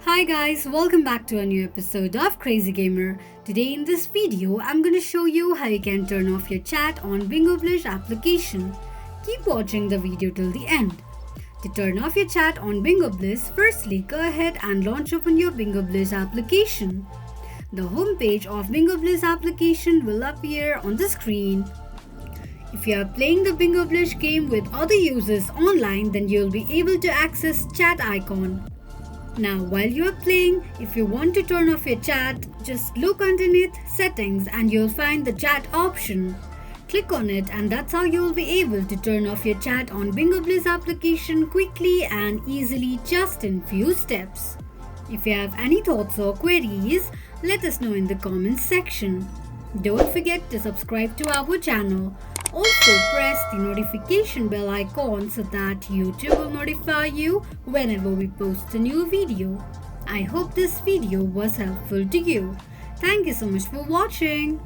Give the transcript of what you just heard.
Hi guys, welcome back to a new episode of Crazy Gamer. Today in this video, I'm going to show you how you can turn off your chat on Bingo Blitz application. Keep watching the video till the end. To turn off your chat on Bingo Blitz, firstly go ahead and launch open your Bingo Blitz application. The home page of Bingo Blitz application will appear on the screen. If you are playing the Bingo Blitz game with other users online, then you'll be able to access chat icon. Now while you are playing, if you want to turn off your chat, just look underneath settings and you'll find the chat option. Click on it and that's how you'll be able to turn off your chat on Bingo Blitz application quickly and easily just in few steps. If you have any thoughts or queries, let us know in the comments section. Don't forget to subscribe to our channel. Also press the notification bell icon so that YouTube will notify you whenever we post a new video. I hope this video was helpful to you. Thank you so much for watching.